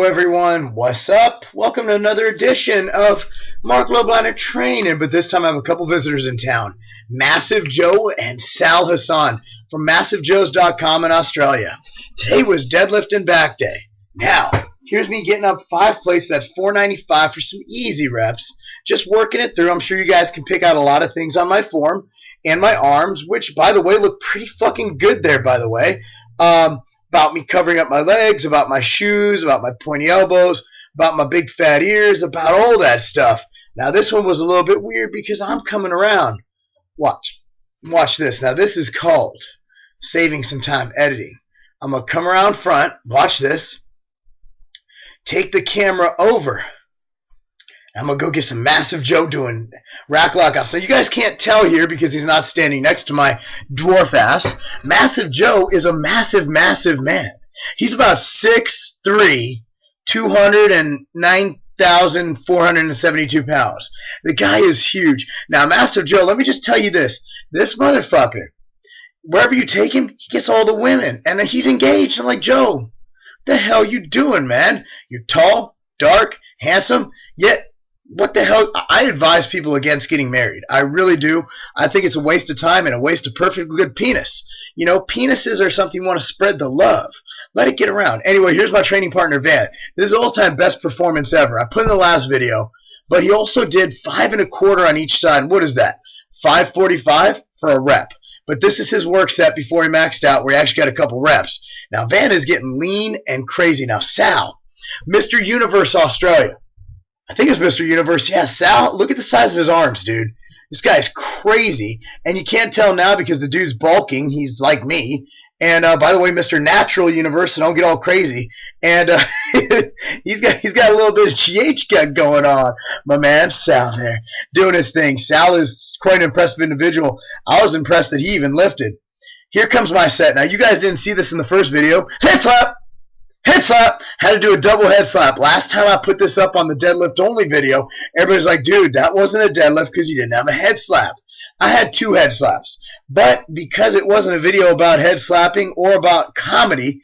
Everyone, what's up? Welcome to another edition of Marc Lobliner Training, but this time I have a couple visitors in town. Massive Joe and Sal Hassan from MassiveJoes.com in Australia. Today was deadlift and back day. Now, here's me getting up 5 plates, that's $495 for some easy reps. Just working it through. I'm sure you guys can pick out a lot of things on my form and my arms, which, by the way, look pretty fucking good there, by the way. About me covering up my legs, about my shoes, about my pointy elbows, about my big fat ears, about all that stuff. Now, this one was a little bit weird because I'm coming around. Watch this. Now, this is called saving some time editing. I'm going to come around front. Watch this. Take the camera over. I'm going to go get some Massive Joe doing rack lockouts. So you guys can't tell here because he's not standing next to my dwarf ass. Massive Joe is a massive, massive man. He's about 6'3", 209,472 pounds. The guy is huge. Now, Massive Joe, let me just tell you this. This motherfucker, wherever you take him, he gets all the women. And he's engaged. I'm like, Joe, what the hell you doing, man? You're tall, dark, handsome, yet what the hell? I advise people against getting married. I really do. I think it's a waste of time and a waste of perfectly good penis. You know, penises are something you want to spread the love. Let it get around. Anyway, here's my training partner, Van. This is all-time best performance ever. I put in the last video, but he also did 5 1/4 on each side. What is that? 545 for a rep. But this is his work set before he maxed out, where he actually got a couple reps. Now, Van is getting lean and crazy. Now, Sal, Mr. Universe Australia. I think it's Mr. Universe. Yeah, Sal, look at the size of his arms, dude. This guy's crazy. And you can't tell now because the dude's bulking. He's like me. And by the way, Mr. Natural Universe, so don't get all crazy. And he's got a little bit of GH going on. My man, Sal there, doing his thing. Sal is quite an impressive individual. I was impressed that he even lifted. Here comes my set. Now, you guys didn't see this in the first video. Head slap! Head slap! Had to do a double head slap. Last time I put this up on the deadlift only video, everybody's like, dude, that wasn't a deadlift because you didn't have a head slap. I had 2 head slaps. But because it wasn't a video about head slapping or about comedy,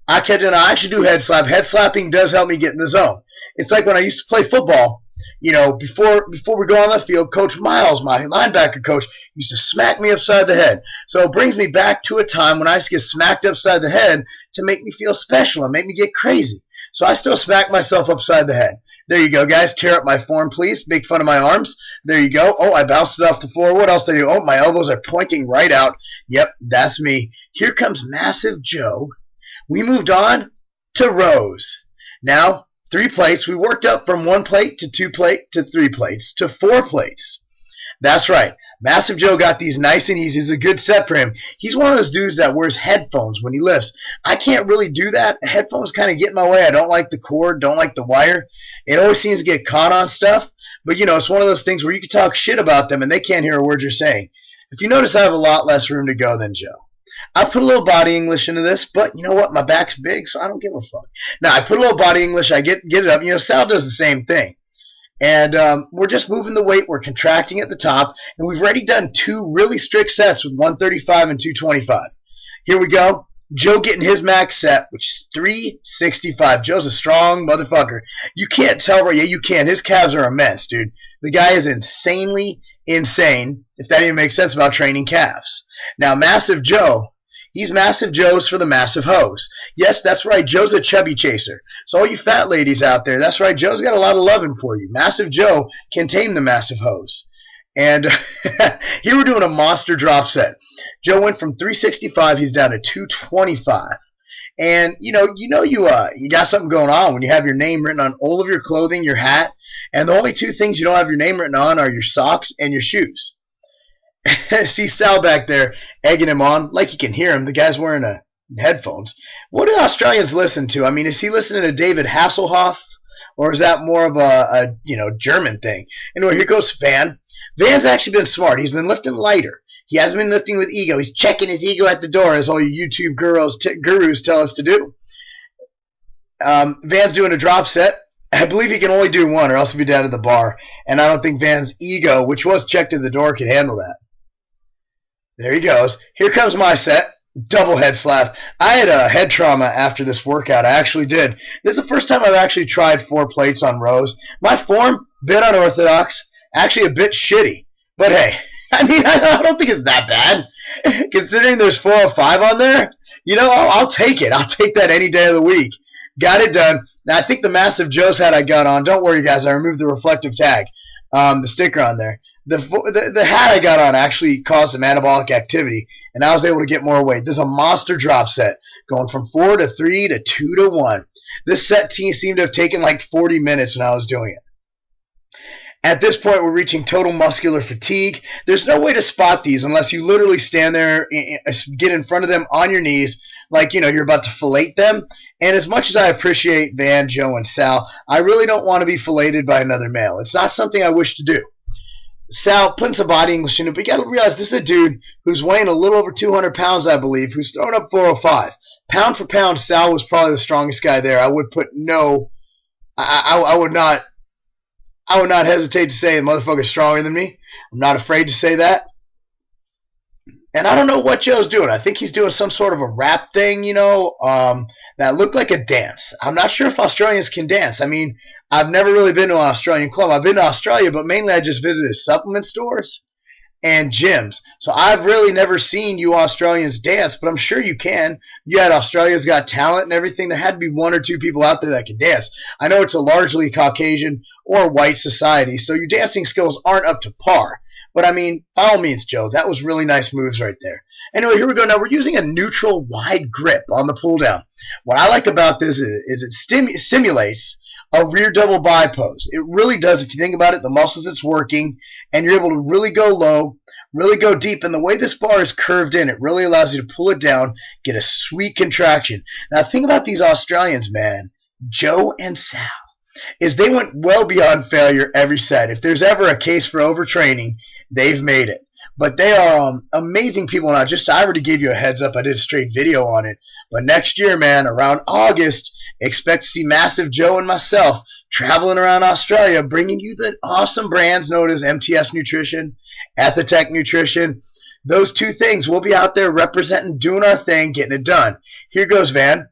I kept it, I should do head slap. Head slapping does help me get in the zone. It's like when I used to play football. You know, before we go on the field, Coach Miles, my linebacker coach, used to smack me upside the head. So it brings me back to a time when I used to get smacked upside the head to make me feel special and make me get crazy. So I still smack myself upside the head. There you go, guys. Tear up my form, please. Make fun of my arms. There you go. Oh, I bounced it off the floor. What else did I do? Oh, my elbows are pointing right out. Yep, that's me. Here comes Massive Joe. We moved on to rows. Now, 3 plates. We worked up from 1 plate to 2 plate to 3 plates to 4 plates. That's right. Massive Joe got these nice and easy. It's a good set for him. He's one of those dudes that wears headphones when he lifts. I can't really do that. Headphones kind of get in my way. I don't like the cord, don't like the wire. It always seems to get caught on stuff. But, you know, it's one of those things where you can talk shit about them and they can't hear a word you're saying. If you notice, I have a lot less room to go than Joe. I put a little body English into this, but you know what? My back's big, so I don't give a fuck. Now, I put a little body English. I get it up. You know, Sal does the same thing. And we're just moving the weight. We're contracting at the top. And we've already done 2 really strict sets with 135 and 225. Here we go. Joe getting his max set, which is 365. Joe's a strong motherfucker. You can't tell, right? Yeah, you can. His calves are immense, dude. The guy is insanely insane, if that even makes sense about training calves. Now, Massive Joe, he's Massive Joe's for the massive hose. Yes, that's right. Joe's a chubby chaser. So all you fat ladies out there, that's right. Joe's got a lot of loving for you. Massive Joe can tame the massive hose. And here we're doing a monster drop set. Joe went from 365, he's down to 225. And you got something going on when you have your name written on all of your clothing, your hat, and the only 2 things you don't have your name written on are your socks and your shoes. See Sal back there egging him on, like you can hear him. The guy's wearing headphones. What do Australians listen to? I mean, is he listening to David Hasselhoff, or is that more of a German thing? Anyway, here goes Van. Van's actually been smart. He's been lifting lighter. He hasn't been lifting with ego. He's checking his ego at the door, as all you YouTube gurus tell us to do. Van's doing a drop set. I believe he can only do 1 or else he'll be down to the bar. And I don't think Van's ego, which was checked at the door, could handle that. There he goes. Here comes my set. Double head slap. I had a head trauma after this workout. I actually did. This is the first time I've actually tried 4 plates on rows. My form, bit unorthodox, actually a bit shitty. But hey, I mean, I don't think it's that bad. Considering there's 4 or 5 on there, you know, I'll take it. I'll take that any day of the week. Got it done. Now, I think the Massive Joe's hat I got on, don't worry, guys, I removed the reflective tag, the sticker on there. The hat I got on actually caused some anabolic activity, and I was able to get more weight. This is a monster drop set, going from 4 to 3 to 2 to 1. This set seemed to have taken like 40 minutes when I was doing it. At this point, we're reaching total muscular fatigue. There's no way to spot these unless you literally stand there, get in front of them on your knees, like, you know, you're about to fillet them. And as much as I appreciate Van, Joe, and Sal, I really don't want to be filleted by another male. It's not something I wish to do. Sal, putting some body English in it, but you got to realize this is a dude who's weighing a little over 200 pounds, I believe, who's throwing up 405. Pound for pound, Sal was probably the strongest guy there. I would put no, I would not hesitate to say the motherfucker's stronger than me. I'm not afraid to say that. And I don't know what Joe's doing. I think he's doing some sort of a rap thing, you know, that looked like a dance. I'm not sure if Australians can dance. I mean, I've never really been to an Australian club. I've been to Australia, but mainly I just visited supplement stores and gyms. So I've really never seen you Australians dance, but I'm sure you can. You had Australia's Got Talent and everything. There had to be 1 or 2 people out there that could dance. I know it's a largely Caucasian or white society, so your dancing skills aren't up to par. But, I mean, by all means, Joe, that was really nice moves right there. Anyway, here we go. Now, we're using a neutral wide grip on the pull down. What I like about this is it simulates a rear double bi pose. It really does. If you think about it, the muscles it's working, and you're able to really go low, really go deep. And the way this bar is curved in, it really allows you to pull it down, get a sweet contraction. Now, think about these Australians, man, Joe and Sal, is they went well beyond failure every set. If there's ever a case for overtraining, they've made it. But they are amazing people. Now, I already gave you a heads up. I did a straight video on it. But next year, man, around August, expect to see Massive Joe and myself traveling around Australia, bringing you the awesome brands known as MTS Nutrition, Ethitech Nutrition. Those 2 things, we'll be out there representing, doing our thing, getting it done. Here goes Van.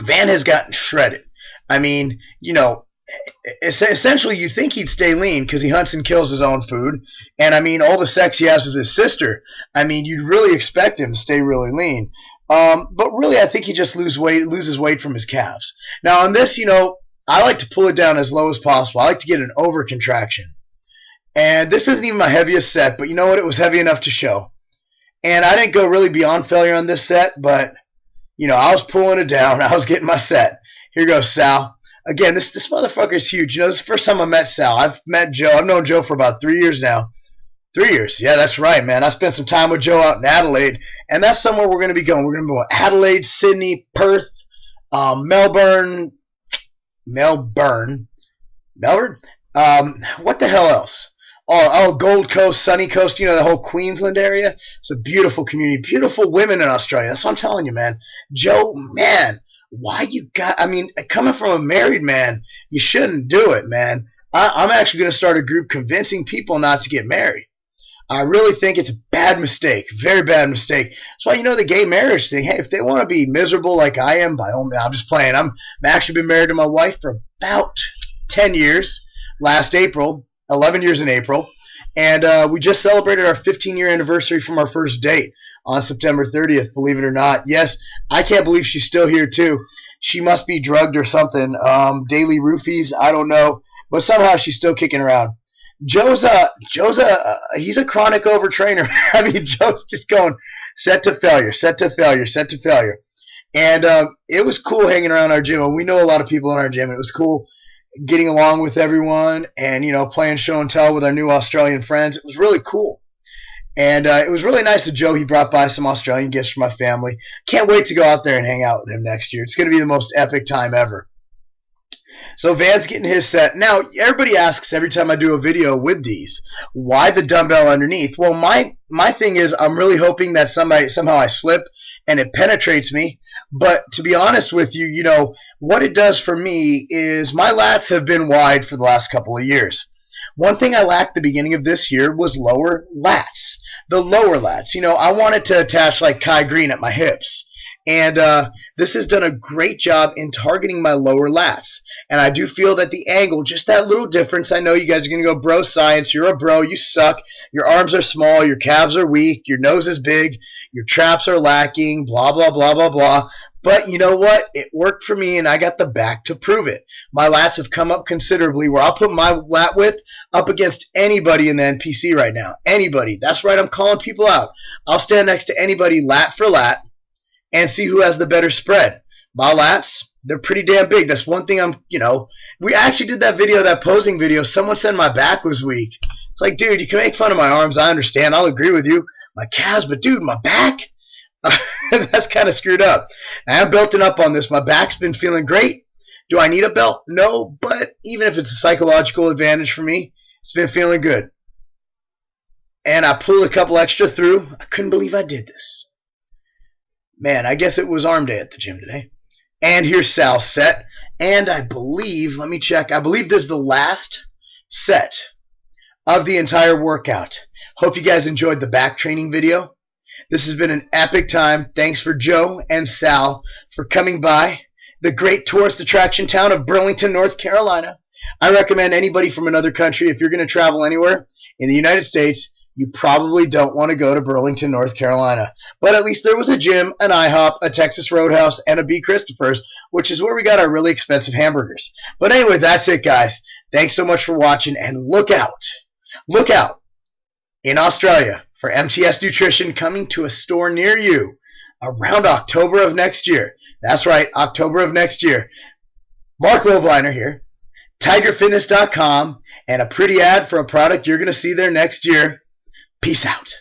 Van has gotten shredded. I mean, you know, essentially you think he'd stay lean because he hunts and kills his own food. And, I mean, all the sex he has with his sister, I mean, you'd really expect him to stay really lean. But really, I think he just loses weight from his calves. Now, on this, you know, I like to pull it down as low as possible. I like to get an over contraction. And this isn't even my heaviest set, but you know what? It was heavy enough to show. And I didn't go really beyond failure on this set, but, you know, I was pulling it down. I was getting my set. Here goes Sal. Again, this motherfucker is huge. You know, this is the first time I met Sal. I've met Joe. I've known Joe for about 3 years now. 3 years. Yeah, that's right, man. I spent some time with Joe out in Adelaide, and that's somewhere we're going to be going. We're going to be going Adelaide, Sydney, Perth, Melbourne. What the hell else? Oh, Gold Coast, Sunny Coast, you know, the whole Queensland area. It's a beautiful community, beautiful women in Australia. That's what I'm telling you, man. Joe, man, coming from a married man, you shouldn't do it, man. I'm actually going to start a group convincing people not to get married. I really think it's a bad mistake, very bad mistake. That's why, you know, the gay marriage thing, hey, if they want to be miserable like I am, by all means, I'm just playing. I'm actually been married to my wife for about 10 years, last April, 11 years in April, and we just celebrated our 15-year anniversary from our first date on September 30th, believe it or not. Yes, I can't believe she's still here, too. She must be drugged or something, daily roofies, I don't know, but somehow she's still kicking around. Joe's he's a chronic overtrainer. I mean, Joe's just going set to failure, set to failure, set to failure. And it was cool hanging around our gym. And we know a lot of people in our gym. It was cool getting along with everyone and, you know, playing show and tell with our new Australian friends. It was really cool. And it was really nice of Joe. He brought by some Australian gifts for my family. Can't wait to go out there and hang out with him next year. It's going to be the most epic time ever. So Van's getting his set. Now, everybody asks every time I do a video with these, why the dumbbell underneath? Well, my thing is I'm really hoping that somehow I slip and it penetrates me. But to be honest with you, you know, what it does for me is my lats have been wide for the last couple of years. One thing I lacked the beginning of this year was lower lats. the lower lats. You know, I wanted to attach like Kai Green at my hips. And this has done a great job in targeting my lower lats. And I do feel that the angle, just that little difference, I know you guys are going to go, bro science, you're a bro, you suck, your arms are small, your calves are weak, your nose is big, your traps are lacking, blah, blah, blah, blah, blah. But you know what? It worked for me, and I got the back to prove it. My lats have come up considerably, where I'll put my lat width up against anybody in the NPC right now. Anybody. That's right, I'm calling people out. I'll stand next to anybody lat for lat and see who has the better spread. My lats, they're pretty damn big. That's one thing we actually did that video, that posing video. Someone said my back was weak. It's like, dude, you can make fun of my arms. I understand. I'll agree with you. My calves, but dude, my back? That's kind of screwed up. I'm belting up on this. My back's been feeling great. Do I need a belt? No, but even if it's a psychological advantage for me, it's been feeling good. And I pulled a couple extra through. I couldn't believe I did this. Man, I guess it was arm day at the gym today. And here's Sal's set. And I believe, let me check, I believe this is the last set of the entire workout. Hope you guys enjoyed the back training video. This has been an epic time. Thanks for Joe and Sal for coming by the great tourist attraction town of Burlington, North Carolina. I recommend anybody from another country, if you're going to travel anywhere in the United States, you probably don't want to go to Burlington, North Carolina. But at least there was a gym, an IHOP, a Texas Roadhouse, and a B. Christopher's, which is where we got our really expensive hamburgers. But anyway, that's it, guys. Thanks so much for watching, and look out in Australia for MTS Nutrition coming to a store near you around October of next year. That's right, October of next year. Marc Lobliner here, tigerfitness.com, and a pretty ad for a product you're going to see there next year. Peace out.